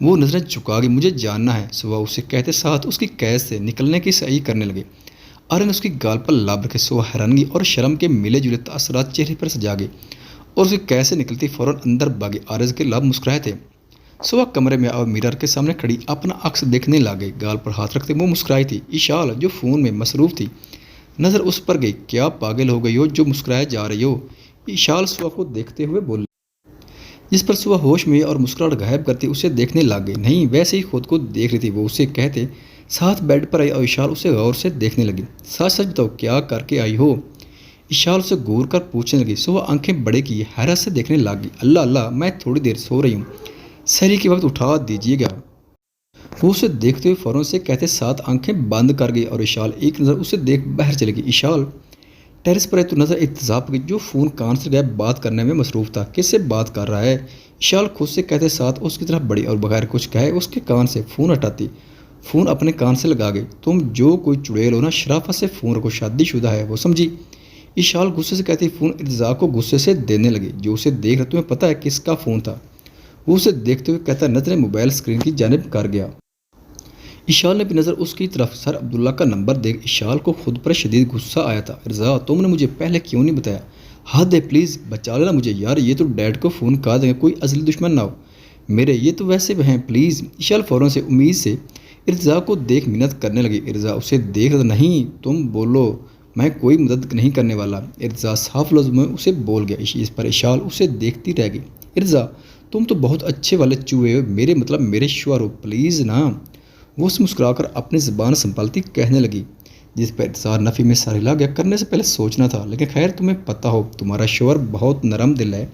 وہ نظریں جھکا گئی، مجھے جاننا ہے سوا اسے کہتے ساتھ اس کی قید سے نکلنے کی صحیح کرنے لگے۔ آرین اس کی گال پر لاب رکھے سوا حیرانگی اور شرم کے ملے جلے تاثرات چہرے پر سجا گئے اور اس کی قید سے نکلتی فوراً اندر بھاگے۔ آرز کے لاب مسکرائے تھے۔ سوا کمرے میں اور میرر کے سامنے کھڑی اپنا عکس دیکھنے لگے، گال پر ہاتھ رکھتے وہ مسکرائی تھی۔ ایشال جو فون میں مصروف تھی نظر اس پر گئی۔ کیا پاگل ہو گئی ہو جو مسکرائے جا رہی ہو؟ ایشال سوا کو دیکھتے ہوئے بولی، جس پر سوا ہوش میں اور مسکراہٹ غائب کرتی اسے دیکھنے لگ گئی۔ نہیں، ویسے ہی خود کو دیکھ رہی تھی وہ اسے کہتے ساتھ بیڈ پر آئی اور ایشال اسے غور سے دیکھنے لگی۔ سچ سچ بتاؤ کیا کر کے آئی ہو؟ ایشال اسے گور کر پوچھنے لگی۔ سوا آنکھیں بڑے کیے حیرت سے دیکھنے لگ گئی۔ اللہ اللہ، میں تھوڑی دیر سو رہی ہوں، سحری کے وقت اٹھا دیجیے گا۔ وہ اسے دیکھتے ہوئے فوراً سے کہتے ساتھ آنکھیں بند کر گئی اور ایشال ایک نظر اسے دیکھ باہر چلے گئی۔ ایشال ٹیرس پر تو نظر اتضاح گئی جو فون کان سے غائب بات کرنے میں مصروف تھا۔ کس سے بات کر رہا ہے؟ ایشال خود سے کہتے ساتھ اس کی طرف بڑی اور بغیر کچھ کہے اس کے کان سے فون ہٹاتی فون اپنے کان سے لگا گئی۔ تم جو کوئی چڑیل ہو نا، شرافت سے فون رکھو، شادی شدہ ہے وہ، سمجھی؟ ایشال غصے سے کہتی فون ارتضا کو غصے سے دینے لگی۔ جو اسے دیکھ رہا تمہیں پتہ ہے کس کا فون تھا؟ وہ اسے دیکھتے ہوئے کہتا نظریں موبائل اسکرین کی جانب کر گیا۔ ایشال نے بھی نظر اس کی طرف سر عبداللہ کا نمبر دیکھ ایشال کو خود پر شدید غصہ آیا تھا۔ ارزا تم نے مجھے پہلے کیوں نہیں بتایا؟ حد ہے، پلیز بچا لینا مجھے یار، یہ تو ڈیڈ کو فون کر دیں گے، کوئی ازلی دشمن نہ ہو میرے، یہ تو ویسے بھی ہیں پلیز۔ ایشال فوراً سے امید سے ارزا کو دیکھ منت کرنے لگی۔ ارزا اسے دیکھ رہا نہیں، تم بولو، میں کوئی مدد نہیں کرنے والا۔ ارزا صاف لفظ میں اسے بول گیا۔ اس پر ایشال اسے دیکھتی رہ گئی۔ ارزا تم تو بہت اچھے والے چوہے ہو، میرے مطلب میرے شوہر ہو، پلیز نا۔ وہ اسے مسکرا کر اپنی زبان سنبھالتی کہنے لگی، جس پر ارتضا نفی میں سر ہلا گیا۔ کرنے سے پہلے سوچنا تھا، لیکن خیر تمہیں پتہ ہو تمہارا شوہر بہت نرم دل ہے۔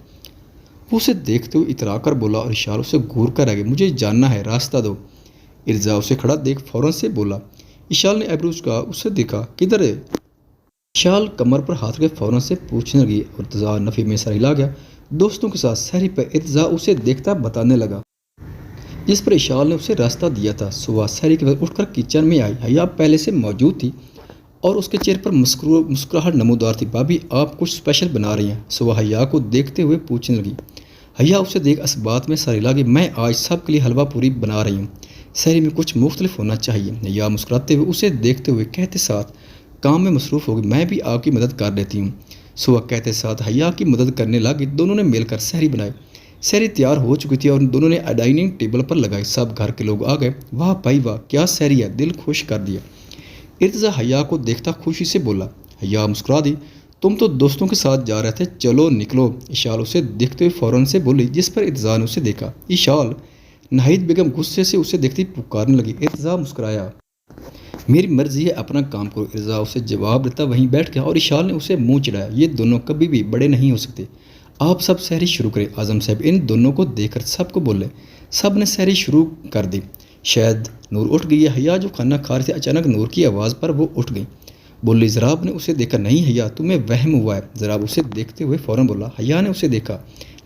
وہ اسے دیکھتے ہوئے اترا کر بولا اور ایشال اسے گھور کر رہ گئی۔ مجھے جاننا ہے، راستہ دو۔ ارزا اسے کھڑا دیکھ فوراً سے بولا۔ ایشال نے ایبروز کا اسے دیکھا، کدھر ہے؟ ایشال کمر پر ہاتھ کے فوراً سے پوچھنے لگی اور ارتضا نفی میں سر ہلا گیا۔ دوستوں کے ساتھ سحری پر ارتضا اسے دیکھتا بتانے لگا، جس پر ایشال نے اسے راستہ دیا تھا۔ صبح سحری کے وقت اٹھ کر کچن میں آئی۔ حیا پہلے سے موجود تھی اور اس کے چہرے پر مسکراہٹ نمودار تھی۔ بھابھی آپ کچھ اسپیشل بنا رہی ہیں؟ صبح حیا کو دیکھتے ہوئے پوچھنے لگی۔ حیا اسے دیکھ اس بات میں سر ہلا گئی، میں آج سب کے لیے حلوہ پوری بنا رہی ہوں، سحری میں کچھ مختلف ہونا چاہیے۔ حیا مسکراتے ہوئے اسے دیکھتے ہوئے کہتے ساتھ کام میں مصروف ہوگی، میں بھی آپ کی مدد کر دیتی ہوں۔ صبح کہتے ساتھ حیا کی مدد کرنے لگی۔ دونوں نے مل کر سحری بنائی۔ سحری تیار ہو چکی تھی اور دونوں نے ڈائننگ ٹیبل پر لگائی۔ سب گھر کے لوگ آ گئے۔ واہ بھائی واہ، کیا سحری ہے، دل خوش کر دیا۔ ارتضا حیا کو دیکھتا خوشی سے بولا۔ حیا مسکرا دی، تم تو دوستوں کے ساتھ جا رہے تھے، چلو نکلو۔ ایشال اسے دیکھتے ہوئے فوراً سے بولی، جس پر ارتضا نے اسے دیکھا۔ ایشال ناہید بیگم غصے سے اسے دیکھتی پکارنے لگی۔ ارتضا مسکرایا، میری مرضی ہے، اپنا کام کرو۔ ارتضا اسے جواب دیتا وہیں بیٹھ گیا اور ایشال نے اسے منہ چڑھایا، یہ دونوں کبھی بھی بڑے نہیں ہو سکتے، آپ سب سحری شروع کریں۔ اعظم صاحب ان دونوں کو دیکھ کر سب کو بولے۔ سب نے سحری شروع کر دی۔ شاید نور اٹھ گئی ہے۔ حیا جو کھانا کھا رہی تھی اچانک نور کی آواز پر وہ اٹھ گئی، بولی ضراب نے اسے دیکھا۔ نہیں حیا، تمہیں وہم ہوا ہے۔ ضراب اسے دیکھتے ہوئے فوراً بولا۔ حیا نے اسے دیکھا،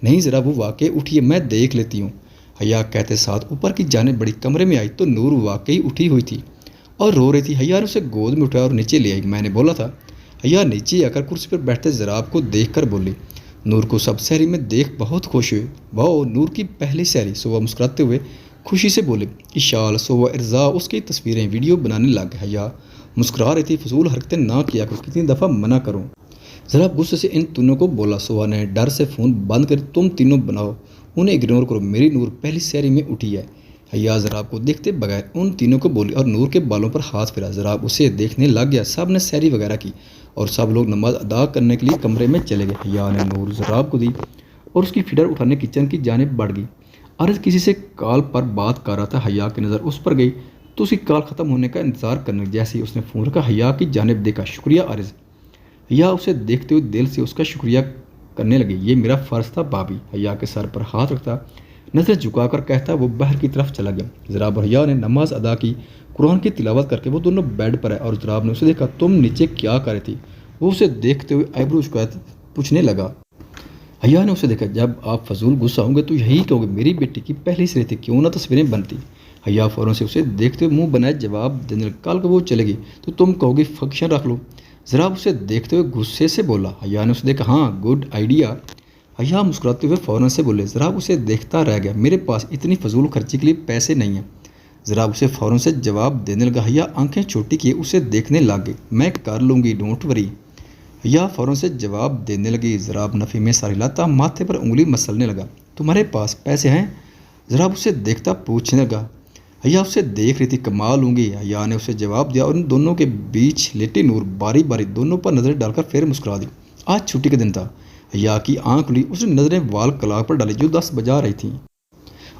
نہیں ضراب وہ واقعی اٹھی ہے، میں دیکھ لیتی ہوں۔ حیا کہتے ساتھ اوپر کی جانب بڑی کمرے میں آئی تو نور واقعی اٹھی ہوئی تھی اور رو رہی تھی۔ حیا نے اسے گود میں اٹھایا اور نیچے لے آئی۔ میں نے بولا تھا۔ حیا نیچے آ کر کرسی پر بیٹھتے ضراب کو دیکھ کر بولی۔ نور کو سب سحری میں دیکھ بہت خوش ہوئے۔ واہ، نور کی پہلی سحری۔ صبح مسکراتے ہوئے خوشی سے بولے۔ ایشال صبح ارزا اس کی تصویریں ویڈیو بنانے لگ گئے۔ حیا مسکرا رہی تھی، فضول حرکتیں نہ کیا کرو، کتنی دفعہ منع کروں۔ ذرا غصے سے ان تینوں کو بولا۔ صبح نے ڈر سے فون بند کر، تم تینوں بناؤ، انہیں اگنور کرو، میری نور پہلی سحری میں اٹھی ہے۔ حیا ضراب کو دیکھتے بغیر ان تینوں کو بولی اور نور کے بالوں پر ہاتھ پھیرا۔ ضراب اسے دیکھنے لگ گیا۔ سب نے سحری وغیرہ کی اور سب لوگ نماز ادا کرنے کے لیے کمرے میں چلے گئے۔ حیا نے نور ضراب کو دی اور اس کی فیڈر اٹھانے کچن کی جانب بڑھ گئی۔ عارض کسی سے کال پر بات کر رہا تھا۔ حیا کی نظر اس پر گئی تو اس کی کال ختم ہونے کا انتظار کرنے لگی۔ جیسے ہی اس نے فون رکھا حیا کی جانب دیکھا، شکریہ عارض۔ حیا اسے دیکھتے ہوئے دل سے اس کا شکریہ کرنے لگی، یہ میرا فرض تھا بھابھی۔ حیا کے سر پر ہاتھ رکھتا نظر جھکا کر کہتا وہ باہر کی طرف چلا گیا۔ ضراب اور حیا نے نماز ادا کی، قرآن کی تلاوت کر کے وہ دونوں بیڈ پر آئے اور ضراب نے اسے دیکھا۔ تم نیچے کیا کر رہی تھی؟ وہ اسے دیکھتے ہوئے ایبرو شکایت پوچھنے لگا۔ حیا نے اسے دیکھا، جب آپ فضول غصہ ہوں گے تو یہی کہو گے میری بیٹی کی پہلی سحری تھی، کیوں نہ تصویریں بنتی۔ حیا فوراً سے اسے دیکھتے ہوئے منہ بنائے جواب دینے لگا، کل کو وہ چلے گی تو تم کہو گی فنکشن رکھ لو۔ ضراب اسے دیکھتے ہوئے غصے سے بولا۔ حیا نے اسے دیکھا، ہاں گڈ آئیڈیا۔ حیا مسکراتے ہوئے فوراً سے بولے۔ ضراب اسے دیکھتا رہ گیا۔ میرے پاس اتنی فضول خرچی کے لیے پیسے نہیں ہیں۔ ضراب اسے فوراً سے جواب دینے لگا۔ حیا آنکھیں چھوٹی کیے اسے دیکھنے لگ گئی۔ میں کر لوں گی، ڈونٹ وری۔ حیا فوراً سے جواب دینے لگی۔ ضراب نفی میں سر ہلاتا ماتھے پر انگلی مسلنے لگا۔ تمہارے پاس پیسے ہیں؟ ضراب اسے دیکھتا پوچھنے لگا۔ حیا اسے دیکھ رہی تھی۔ کما لوں گی، حیا نے اسے جواب دیا اور ان دونوں کے بیچ لیٹی نور باری باری دونوں پر نظریں ڈال کر پھر مسکرا دی۔ آج چھٹی کا دن تھا۔ حیا کی آنکھ لی، اس نے نظریں وال کلاک پر ڈالی جو 10 بجا رہی تھیں،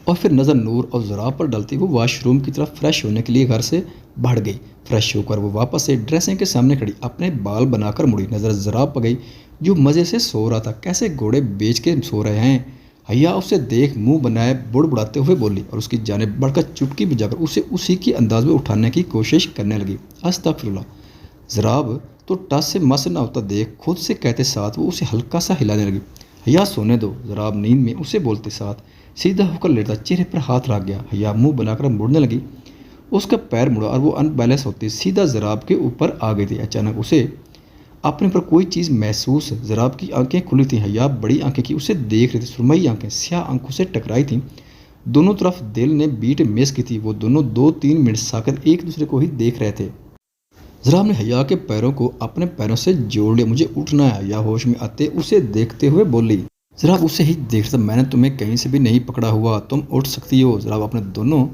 اور پھر نظر نور اور ضراب پر ڈالتی وہ واش روم کی طرف فریش ہونے کے لیے گھر سے بڑھ گئی۔ فریش ہو کر وہ واپس سے ڈریسنگ کے سامنے کھڑی اپنے بال بنا کر مڑی۔ نظر ضراب پر گئی جو مزے سے سو رہا تھا۔ کیسے گھوڑے بیچ کے سو رہے ہیں؟ حیا اسے دیکھ منہ بنائے بڑبڑاتے ہوئے بولی اور اس کی جانب بڑھ کر چٹکی بجا کر اسے اسی کے انداز میں اٹھانے کی کوشش کرنے لگی۔ استغفر اللہ۔ ضراب تو ٹس سے مس نہ ہوتا دیکھ خود سے کہتے ساتھ وہ اسے ہلکا سا ہلانے لگی۔ حیا سونے دو۔ ضراب نیند میں اسے بولتے ساتھ سیدھا ہو کر لیٹا چہرے پر ہاتھ رکھ گیا۔ حیا منہ بنا کر مڑنے لگی۔ اس کا پیر مڑا اور وہ ان بیلنس ہوتی سیدھا ضراب کے اوپر آ گئی تھی۔ اچانک اسے اپنے پر کوئی چیز محسوس۔ ضراب کی آنکھیں کھلی تھیں۔ حیا بڑی آنکھیں کی اسے دیکھ رہی تھی۔ سرمئی آنکھیں سیاہ آنکھوں سے ٹکرائی تھیں۔ دونوں طرف دل نے بیٹ مس کی تھی۔ وہ دونوں 2-3 منٹ ساکت ایک دوسرے کو ہی دیکھ رہے تھے۔ ضراب نے حیا کے پیروں کو اپنے پیروں سے جوڑ لیا۔ مجھے اٹھنا ہے، حیا ہوش میں آتے اسے دیکھتے ہوئے بولی۔ ضراب اسے ہی دیکھ رہا تھا۔ میں نے تمہیں کہیں سے بھی نہیں پکڑا ہوا، تم اٹھ سکتی ہو۔ ضراب اپنے دونوں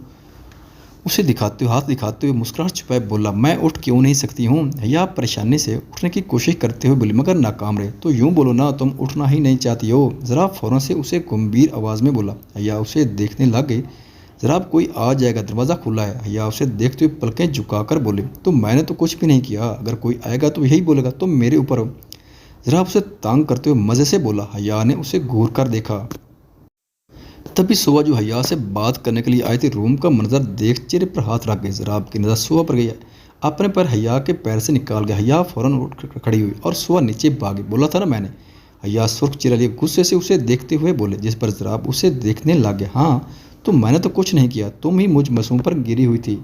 اسے ہاتھ دکھاتے ہوئے مسکراہٹ چھپائے بولا، میں اٹھ کیوں نہیں سکتی ہوں؟ حیا پریشانی سے اٹھنے کی کوشش کرتے ہوئے بولی، مگر ناکام رہے۔ تو یوں بولو نا، تم اٹھنا ہی نہیں چاہتی ہو۔ ضراب فوراً سے اسے گمبھیر آواز میں بولا۔ حیا اسے دیکھنے لگ گئی۔ ضراب کوئی آ جائے گا، دروازہ کھلا ہے۔ حیا اسے دیکھتے ہوئے پلکیں جھکا کر بولی، تو میں نے تو کچھ بھی نہیں کیا، اگر کوئی آئے گا تو یہی بولے گا تم میرے اوپر ہو۔ ضراب اسے تانگ کرتے ہوئے مزے سے بولا۔ حیا نے اسے گھور کر دیکھا۔ تبھی سوا جو حیا سے بات کرنے کے لیے آئی تھی روم کا منظر دیکھ چہرے پر ہاتھ رکھ گئی۔ ضراب کی نظر سوا پر گئی، اپنے پر حیا کے پیر سے نکال گیا۔ حیا فوراً اٹھ کھڑی ہوئی اور سوا نیچے بھاگی۔ بولا تھا نا میں نے۔ حیا سرخ چہرہ لیے غصے سے اسے دیکھتے ہوئے بولے، جس پر ضراب اسے دیکھنے لگ گیا۔ ہاں تو میں نے تو کچھ نہیں کیا، تم ہی مجھ معصوم پر گری ہوئی تھی۔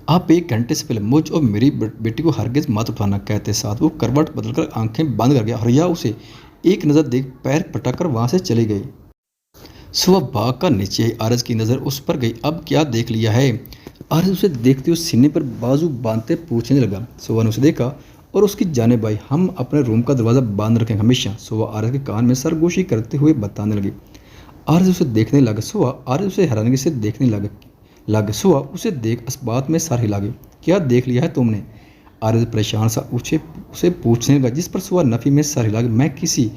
آپ 1 گھنٹے سے پہلے مجھ اور میری بیٹی کو ہرگز مت اٹھانا، کہتے ساتھ وہ کروٹ بدل کر آنکھیں بند کر گیا۔ حیا اسے ایک نظر دیکھ پیر پٹک کر وہاں سے چلی گئی۔ سوا بھاگ کر نیچے آئی۔ عارض کی نظر اس پر گئی۔ اب کیا دیکھ لیا ہے؟ عارض اسے دیکھتے ہوئے سینے پر بازو باندھتے پوچھنے لگا۔ سوا نے اسے دیکھا اور اس کی جانب آئی۔ ہم اپنے روم کا دروازہ بند رکھیں ہمیشہ، سوا عارض کے کان میں سرگوشی کرتے ہوئے بتانے لگی۔ عارض اسے دیکھنے لگا۔ سوا عارض اسے حیرانگی سے دیکھنے لگا۔ سوا اسے دیکھ اس بات میں سر ہلا گئی۔ کیا دیکھ لیا ہے تم نے؟ عارض پریشان سا اسے پوچھنے لگا، جس پر سوا نفی میں سر ہلا گئی۔ میں کسی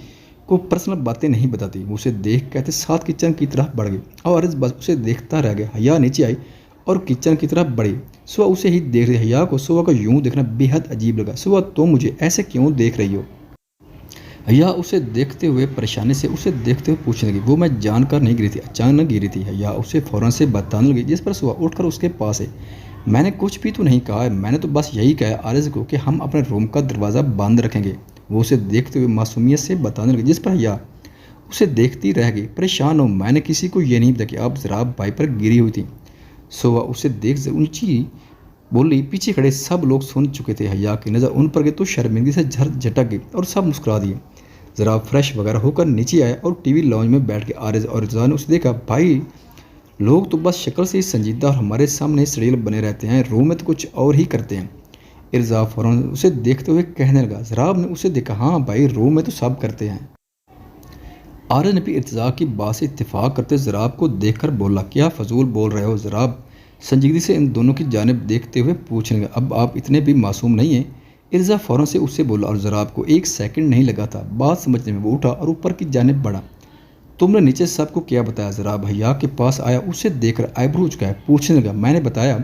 کو پرسنل باتیں نہیں بتاتی۔ وہ اسے دیکھ کہتے ساتھ کچن کی طرف بڑھ گئی اور عارض بس اسے دیکھتا رہ گیا۔ حیا نیچے آئی اور کچن کی طرف بڑھی۔ سوا اسے ہی دیکھ رہی۔ حیا کو سوا کا یوں دیکھنا بے حد عجیب لگا۔ سوا تم مجھے ایسے کیوں دیکھ رہی ہو؟ حیا اسے دیکھتے ہوئے پریشانی سے اسے دیکھتے ہوئے پوچھنے لگی۔ وہ میں جان کر نہیں گری تھی، اچانک گری تھی۔ حیا اسے فوراً سے بتانے لگی، جس پر سوا اٹھ کر اس کے پاس ہے۔ میں نے کچھ بھی تو نہیں کہا ہے، میں نے تو بس یہی کہا عارض کو کہ ہم اپنے روم کا دروازہ بند رکھیں گے۔ وہ اسے دیکھتے ہوئے معصومیت سے بتانے لگی، جس پر حیا اسے دیکھتی رہ گئی۔ پریشان ہو، میں نے کسی کو یہ نہیں بتایا کہ آپ ضراب بھائی پر گری ہوئی تھی۔ سوا اسے دیکھ اونچی بولی، پیچھے کھڑے سب لوگ سن چکے تھے۔ حیا کی نظر ان پر گئی تو شرمندگی سے جھٹک گئی اور سب مسکرا دیے۔ ضراب فریش وغیرہ ہو کر نیچے آیا اور ٹی وی لاؤنج میں بیٹھ کے عارض اور ارتضیٰ نے اسے دیکھا۔ بھائی لوگ تو بس شکل سے ہی سنجیدہ اور ہمارے سامنے سڑیل بنے رہتے ہیں، روم میں تو کچھ اور ہی کرتے ہیں۔ ارتضیٰ فوراً اسے دیکھتے ہوئے کہنے لگا۔ ضراب نے اسے دیکھا، ہاں بھائی روم میں تو سب کرتے ہیں۔ عارض نے بھی ارتضیٰ کی بات سے اتفاق کرتے ضراب کو دیکھ کر بولا، کیا فضول بول رہے ہو؟ ضراب سنجیدگی سے ان دونوں کی جانب دیکھتے ہوئے پوچھنے لگا، اب آپ اتنے بھی معصوم نہیں ہیں؟ ارتضیٰ فوراً سے اس سے بولا اور ضراب کو 1 سیکنڈ نہیں لگا تھا بات سمجھنے میں۔ وہ اٹھا اور اوپر کی جانب بڑھا۔ تم نے نیچے سب کو کیا بتایا؟ ضراب حیا کے پاس آیا، اسے دیکھ کر آئیبرو جھکایا، پوچھنے لگا، میں نے بتایا؟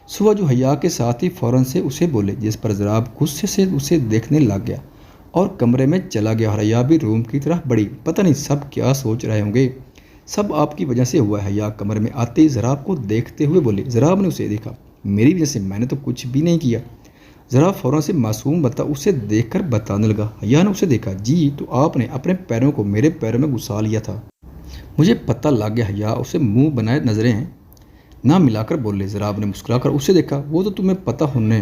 سوا جو حیا کے ساتھ ہی فوراً سے اسے بولے، جس پر ضراب غصے سے اسے دیکھنے لگ گیا اور کمرے میں چلا گیا۔ اور حیا بھی روم کی طرف بڑھی۔ پتہ نہیں سب کیا سوچ رہے ہوں گے، سب آپ کی وجہ سے ہوا ہے۔ حیا کمرے میں آتے ہی ضراب کو دیکھتے ہوئے بولی۔ ضراب نے اسے دیکھا، میری وجہ سے؟ میں نے تو کچھ بھی نہیں کیا۔ ضراب فوراً سے معصوم اسے دیکھ کر بتانے لگا۔ حیا نے اسے دیکھا، جی تو آپ نے اپنے پیروں کو میرے پیروں میں گھسا لیا تھا، مجھے پتہ لگ گیا۔ حیا اسے منہ بنائے نظریں نہ ملا کر بولے۔ ضراب نے مسکرا کر اسے دیکھا، وہ تو تمہیں پتہ ہونے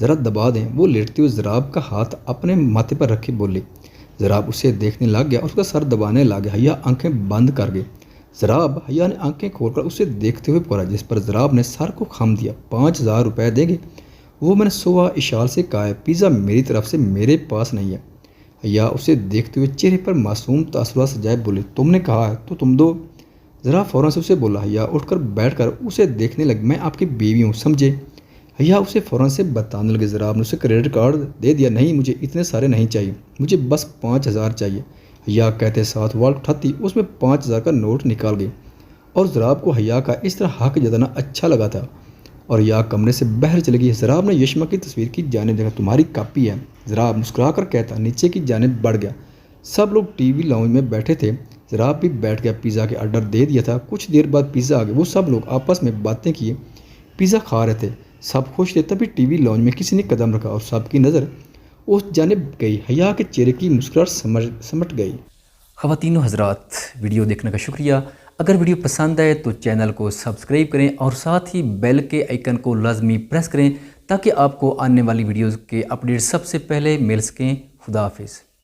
ذرا دبا دیں۔ وہ لیٹتے ہوئے ضراب کا ہاتھ اپنے ماتھے پر رکھے بولے۔ ضراب اسے دیکھنے لگ گیا اور اس کا سر دبانے لگا۔ حیا آنکھیں بند کر گئی۔ ضراب حیا نے آنکھیں کھول کر اسے دیکھتے ہوئے پکارا، جس پر ضراب نے سر کو خم دیا۔ 5000 روپے دیں گے؟ وہ میں نے صبح اشال سے کہا ہے، پیزا میری طرف سے میرے پاس نہیں ہے۔ حیا اسے دیکھتے ہوئے چہرے پر معصوم تاثرات سجائے بولے، تم نے کہا ہے تو تم دو۔ ضراب فوراً سے اسے بولا۔ حیا اٹھ کر بیٹھ کر اسے دیکھنے لگی، میں آپ کی بیوی ہوں، سمجھے؟ حیا اسے فوراً سے بتانے لگے۔ ضراب نے اسے کریڈٹ کارڈ دے دیا۔ نہیں، مجھے اتنے سارے نہیں چاہیے، مجھے بس 5000 چاہیے۔ حیا کہتے ساتھ والٹ اٹھاتی اس میں 5000 کا نوٹ نکال گئی، اور ضراب کو حیا کا اس طرح حق جتانا اچھا لگا تھا، اور حیا کمرے سے باہر چلی گئی۔ ضراب نے یشما کی تصویر کی جانب دیکھا، تمہاری کاپی ہے۔ ضراب مسکرا کر کہتا نیچے کی جانب بڑھ گیا۔ سب لوگ ٹی وی لاؤنج میں بیٹھے تھے۔ ضراب بھی بیٹھ گیا۔ پیزا کے آرڈر دے دیا تھا۔ کچھ دیر بعد پیزا آ گیا۔ وہ سب لوگ آپس میں باتیں کیے پیزا کھا رہے تھے، سب خوش تھے۔ تبھی ٹی وی لاؤنج میں کسی نے قدم رکھا اور سب کی نظر اس جانب گئی۔ حیا کے چہرے کی مسکراہٹ سمٹ گئی۔ خواتین و حضرات، ویڈیو دیکھنے کا شکریہ۔ اگر ویڈیو پسند آئے تو چینل کو سبسکرائب کریں اور ساتھ ہی بیل کے آئیکن کو لازمی پریس کریں تاکہ آپ کو آنے والی ویڈیوز کے اپڈیٹ سب سے پہلے مل سکیں۔ خدا حافظ۔